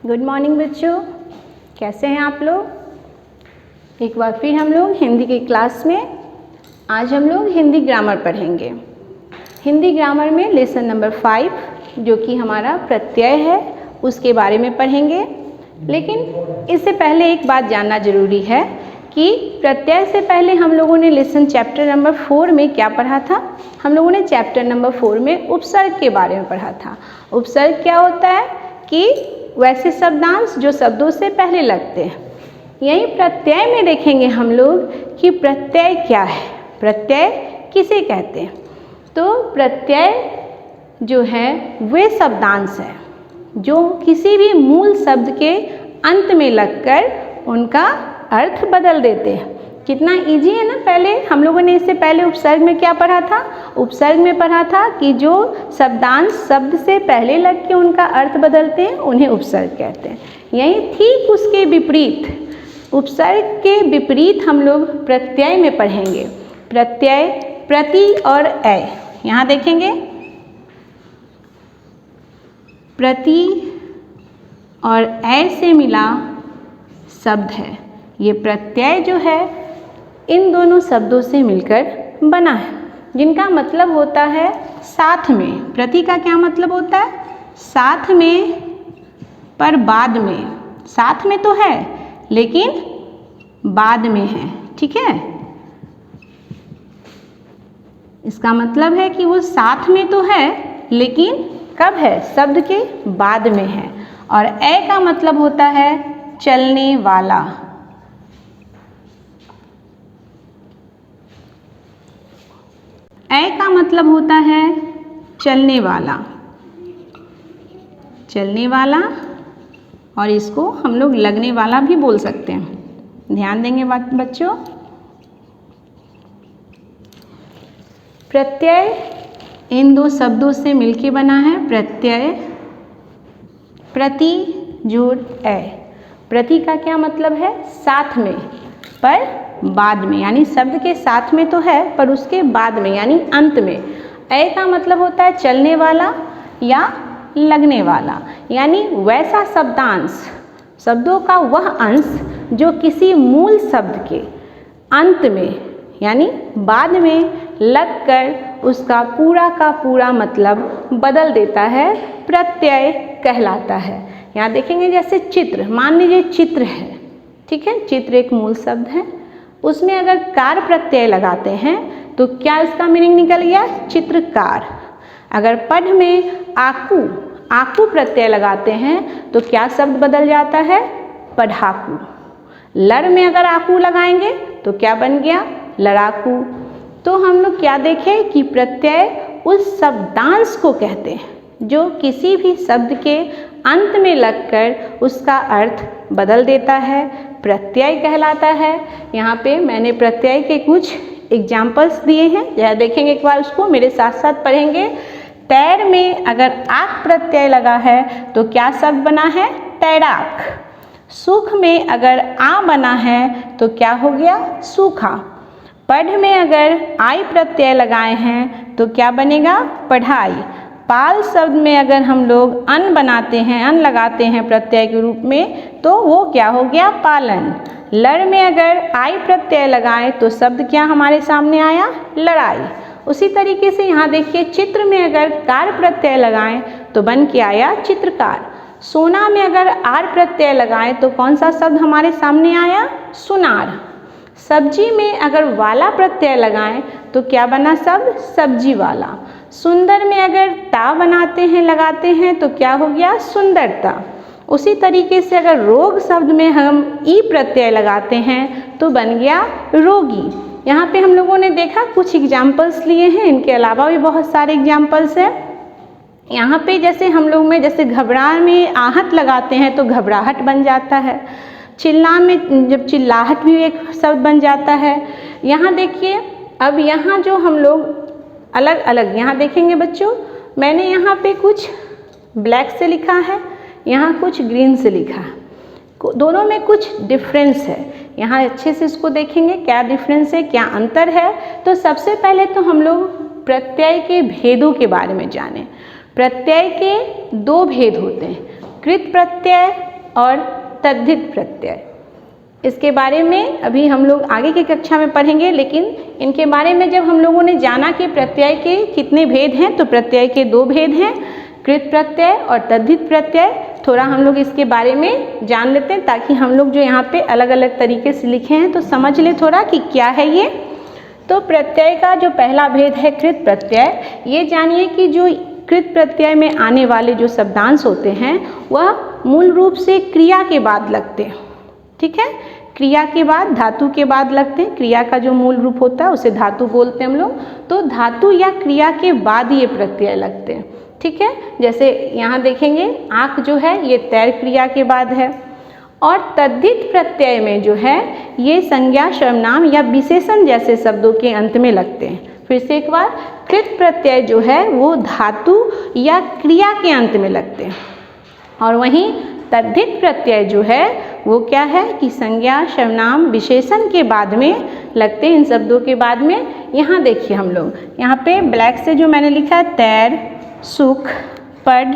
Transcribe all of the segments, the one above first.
Good morning बच्चों, कैसे हैं आप लोग। एक बार फिर हम लोग हिंदी की क्लास में आज हम लोग हिंदी ग्रामर पढ़ेंगे। हिंदी ग्रामर में लेसन नंबर 5 जो कि हमारा प्रत्यय है उसके बारे में पढ़ेंगे। लेकिन इससे पहले एक बात जानना ज़रूरी है कि प्रत्यय से पहले हम लोगों ने लेसन चैप्टर नंबर 4 में क्या पढ़ा था। हम लोगों ने चैप्टर नंबर 4 में उपसर्ग के बारे में पढ़ा था। उपसर्ग क्या होता है कि वैसे शब्दांश जो शब्दों से पहले लगते हैं। यही प्रत्यय में देखेंगे हम लोग कि प्रत्यय क्या है, प्रत्यय किसे कहते हैं। तो प्रत्यय जो है वे शब्दांश है जो किसी भी मूल शब्द के अंत में लगकर उनका अर्थ बदल देते हैं। कितना इजी है ना। पहले हम लोगों ने इससे पहले उपसर्ग में क्या पढ़ा था। उपसर्ग में पढ़ा था कि जो शब्दांश शब्द से पहले लग के उनका अर्थ बदलते हैं उन्हें उपसर्ग कहते हैं। यही ठीक उसके विपरीत उपसर्ग के विपरीत हम लोग प्रत्यय में पढ़ेंगे। प्रत्यय प्रति और ऐ। यहाँ देखेंगे प्रति और ऐ से मिला शब्द है। ये प्रत्यय जो है इन दोनों शब्दों से मिलकर बना है जिनका मतलब होता है साथ में। प्रति का क्या मतलब होता है, साथ में पर बाद में। साथ में तो है लेकिन बाद में है, ठीक है। इसका मतलब है कि वो साथ में तो है लेकिन कब है, शब्द के बाद में है। और ऐ का मतलब होता है चलने वाला। ऐ का मतलब होता है चलने वाला, चलने वाला। और इसको हम लोग लगने वाला भी बोल सकते हैं। ध्यान देंगे बच्चों। प्रत्यय इन दो शब्दों से मिलके बना है। प्रत्यय प्रति जोड़ ऐ। प्रति का क्या मतलब है, साथ में पर बाद में, यानी शब्द के साथ में तो है पर उसके बाद में यानी अंत में। ऐ का मतलब होता है चलने वाला या लगने वाला, यानी वैसा शब्दांश, शब्दों का वह अंश जो किसी मूल शब्द के अंत में यानी बाद में लगकर उसका पूरा का पूरा मतलब बदल देता है, प्रत्यय कहलाता है। यहाँ देखेंगे जैसे चित्र, मान लीजिए चित्र है, ठीक है। चित्र एक मूल शब्द है, उसमें अगर कार प्रत्यय लगाते हैं तो क्या इसका मीनिंग निकल गया, चित्रकार। अगर पढ़ में आकू, आकू प्रत्यय लगाते हैं तो क्या शब्द बदल जाता है, पढ़ाकू। लड़ में अगर आकू लगाएंगे तो क्या बन गया, लड़ाकू। तो हम लोग क्या देखें कि प्रत्यय उस शब्दांश को कहते हैं जो किसी भी शब्द के अंत में लगकर उसका अर्थ बदल देता है, प्रत्यय कहलाता है। यहाँ पे मैंने प्रत्यय के कुछ एग्जाम्पल्स दिए हैं, जरा देखेंगे एक बार उसको, मेरे साथ साथ पढ़ेंगे। तैर में अगर आक प्रत्यय लगा है तो क्या शब्द बना है, तैराक। सुख में अगर आ बना है तो क्या हो गया, सूखा। पढ़ में अगर आई प्रत्यय लगाए हैं तो क्या बनेगा, पढ़ाई। पाल शब्द में अगर हम लोग अन बनाते हैं, अन लगाते हैं प्रत्यय के रूप में तो वो क्या हो गया, पालन। लड़ में अगर आई प्रत्यय लगाएं तो शब्द क्या हमारे सामने आया, लड़ाई। उसी तरीके से यहाँ देखिए चित्र में अगर कार प्रत्यय लगाएं तो बन के आया चित्रकार। सोना में अगर आर प्रत्यय लगाएं तो कौन सा शब्द हमारे सामने आया, सुनार। सब्जी में अगर वाला प्रत्यय लगाएं तो क्या बना शब्द, सब्जी वाला। सुंदर में अगर ता बनाते हैं, लगाते हैं तो क्या हो गया, सुंदरता। उसी तरीके से अगर रोग शब्द में हम ई प्रत्यय लगाते हैं तो बन गया रोगी। यहाँ पे हम लोगों ने देखा कुछ एग्जाम्पल्स लिए हैं, इनके अलावा भी बहुत सारे एग्जाम्पल्स हैं। यहाँ पे जैसे हम लोग में जैसे घबरा में आहट लगाते हैं तो घबराहट बन जाता है। चिल्ला में जब चिल्लाहट भी एक शब्द बन जाता है। यहाँ देखिए अब यहाँ जो हम लोग अलग अलग यहाँ देखेंगे बच्चों, मैंने यहाँ पे कुछ ब्लैक से लिखा है, यहाँ कुछ ग्रीन से लिखा है, दोनों में कुछ डिफरेंस है। यहाँ अच्छे से इसको देखेंगे क्या डिफरेंस है, क्या अंतर है। तो सबसे पहले तो हम लोग प्रत्यय के भेदों के बारे में जानें। प्रत्यय के दो भेद होते हैं, कृत प्रत्यय और तद्धित प्रत्यय। इसके बारे में अभी हम लोग आगे की कक्षा में पढ़ेंगे, लेकिन इनके बारे में जब हम लोगों ने जाना कि प्रत्यय के कितने भेद हैं, तो प्रत्यय के 2 भेद हैं, कृत प्रत्यय और तद्धित प्रत्यय। थोड़ा हम लोग इसके बारे में जान लेते हैं ताकि हम लोग जो यहाँ पे अलग अलग तरीके से लिखे हैं तो समझ ले थोड़ा कि क्या है ये। तो प्रत्यय का जो पहला भेद है कृत प्रत्यय, ये जानिए कि जो कृत प्रत्यय में आने वाले जो शब्दांश होते हैं वह मूल रूप से क्रिया के बाद लगते हैं। ठीक है, क्रिया के बाद, धातु के बाद लगते हैं। क्रिया का जो मूल रूप होता है उसे धातु बोलते हैं हम लोग। तो धातु या क्रिया के बाद ये प्रत्यय लगते हैं। ठीक है, जैसे यहाँ देखेंगे आँख जो है ये तैर क्रिया के बाद है। और तद्धित प्रत्यय में जो है ये संज्ञा, सर्वनाम या विशेषण जैसे शब्दों के अंत में लगते हैं। फिर से एक बार, कृत प्रत्यय जो है वो धातु या क्रिया के अंत में लगते हैं, और वहीं तद्धित प्रत्यय जो है वो क्या है कि संज्ञा, सर्वनाम, विशेषण के बाद में लगते हैं, इन शब्दों के बाद में। यहाँ देखिए हम लोग यहाँ पे ब्लैक से जो मैंने लिखा है तैर, सुख, पढ़,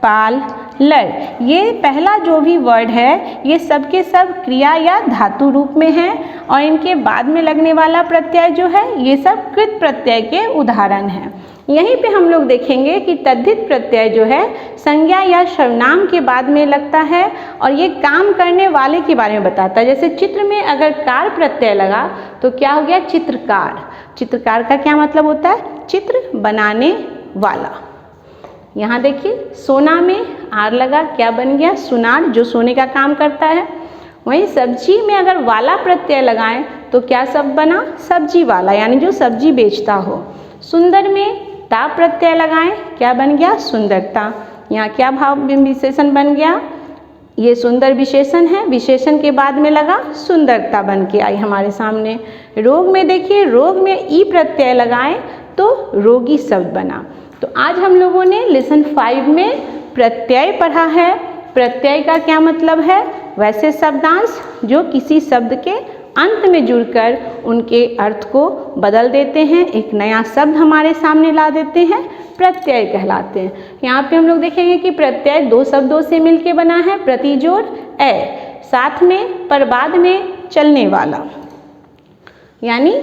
पाल, लड़, ये पहला जो भी वर्ड है ये सब के सब क्रिया या धातु रूप में है, और इनके बाद में लगने वाला प्रत्यय जो है ये सब कृत प्रत्यय के उदाहरण हैं। यहीं पे हम लोग देखेंगे कि तद्धित प्रत्यय जो है संज्ञा या सर्वनाम के बाद में लगता है, और ये काम करने वाले के बारे में बताता है। जैसे चित्र में अगर कार प्रत्यय लगा तो क्या हो गया, चित्रकार। चित्रकार का क्या मतलब होता है, चित्र बनाने वाला। यहाँ देखिए सोना में आर लगा, क्या बन गया, सुनार, जो सोने का काम करता है। वहीं सब्जी में अगर वाला प्रत्यय लगाएं तो क्या शब्द बना, सब्जी वाला, यानी जो सब्जी बेचता हो। सुंदर में ता प्रत्यय लगाएं, क्या बन गया, सुंदरता। यहाँ क्या भाव विशेषण बन गया, ये सुंदर विशेषण है, विशेषण के बाद में लगा सुंदरता बन के आई हमारे सामने। रोग में देखिए, रोग में ई प्रत्यय लगाएं तो रोगी शब्द बना। तो आज हम लोगों ने लेसन 5 में प्रत्यय पढ़ा है। प्रत्यय का क्या मतलब है, वैसे शब्दांश जो किसी शब्द के अंत में जुड़कर उनके अर्थ को बदल देते हैं, एक नया शब्द हमारे सामने ला देते हैं, प्रत्यय कहलाते हैं। यहाँ पे हम लोग देखेंगे कि प्रत्यय 2 शब्दों से मिलके बना है, प्रतिजोड़ ए, साथ में पर बाद में चलने वाला, यानी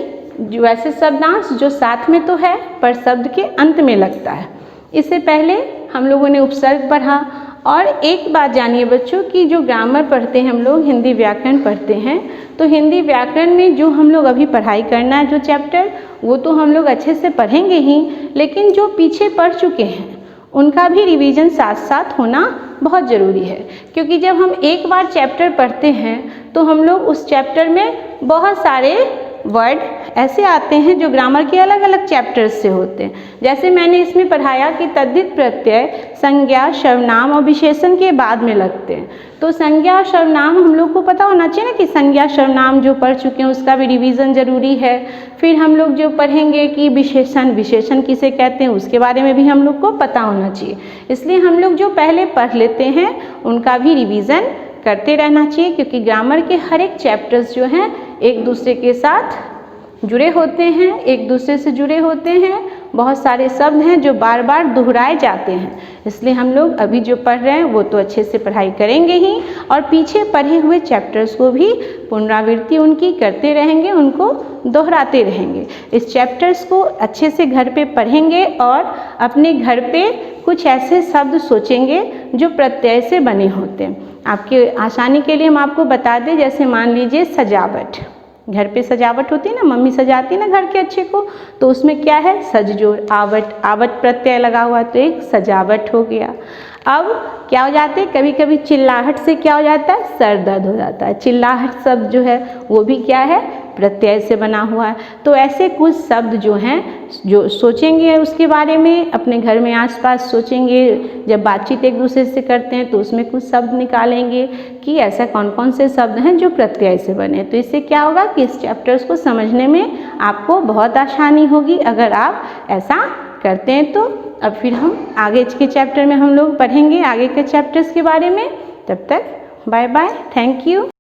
वैसे शब्दांश जो साथ में तो है पर शब्द के अंत में लगता है। इससे पहले हम लोगों ने उपसर्ग पढ़ा। और एक बात जानिए बच्चों कि जो ग्रामर पढ़ते हैं हम लोग, हिंदी व्याकरण पढ़ते हैं, तो हिंदी व्याकरण में जो हम लोग अभी पढ़ाई करना है जो चैप्टर, वो तो हम लोग अच्छे से पढ़ेंगे ही, लेकिन जो पीछे पढ़ चुके हैं उनका भी रिवीजन साथ साथ होना बहुत ज़रूरी है। क्योंकि जब हम एक बार चैप्टर पढ़ते हैं तो हम लोग उस चैप्टर में बहुत सारे वर्ड ऐसे आते हैं जो ग्रामर के अलग अलग चैप्टर्स से होते हैं। जैसे मैंने इसमें पढ़ाया कि तद्धित प्रत्यय संज्ञा, सर्वनाम और विशेषण के बाद में लगते हैं। तो संज्ञा और सर्वनाम हम लोग को पता होना चाहिए ना कि संज्ञा सर्वनाम जो पढ़ चुके हैं उसका भी रिवीजन ज़रूरी है। फिर हम लोग जो पढ़ेंगे कि विशेषण, विशेषण किसे कहते हैं उसके बारे में भी हम लोग को पता होना चाहिए। इसलिए हम लोग जो पहले पढ़ लेते हैं उनका भी रिवीजन करते रहना चाहिए, क्योंकि ग्रामर के हर एक चैप्टर्स जो हैं एक दूसरे के साथ जुड़े होते हैं, एक दूसरे से जुड़े होते हैं। बहुत सारे शब्द हैं जो बार बार दोहराए जाते हैं, इसलिए हम लोग अभी जो पढ़ रहे हैं वो तो अच्छे से पढ़ाई करेंगे ही, और पीछे पढ़े हुए चैप्टर्स को भी पुनरावृत्ति उनकी करते रहेंगे, उनको दोहराते रहेंगे। इस चैप्टर्स को अच्छे से घर पे पढ़ेंगे और अपने घर पे कुछ ऐसे शब्द सोचेंगे जो प्रत्यय से बने होते हैं। आपके आसानी के लिए हम आपको बता दें, जैसे मान लीजिए सजावट, घर पे सजावट होती है ना, मम्मी सजाती है ना घर के अच्छे को, तो उसमें क्या है, सजजोड़, आवट, आवट प्रत्यय लगा हुआ तो एक सजावट हो गया। अब क्या हो जाते हैं, कभी कभी चिल्लाहट से क्या हो जाता है, सर दर्द हो जाता है। चिल्लाहट शब्द जो है वो भी क्या है, प्रत्यय से बना हुआ है। तो ऐसे कुछ शब्द जो हैं जो सोचेंगे उसके बारे में, अपने घर में आसपास सोचेंगे, जब बातचीत एक दूसरे से करते हैं तो उसमें कुछ शब्द निकालेंगे कि ऐसा कौन कौन से शब्द हैं जो प्रत्यय से बने। तो इससे क्या होगा कि इस चैप्टर्स को समझने में आपको बहुत आसानी होगी अगर आप ऐसा करते हैं तो। अब फिर हम आगे के चैप्टर में हम लोग पढ़ेंगे आगे के चैप्टर्स के बारे में। तब तक बाय बाय, थैंक यू।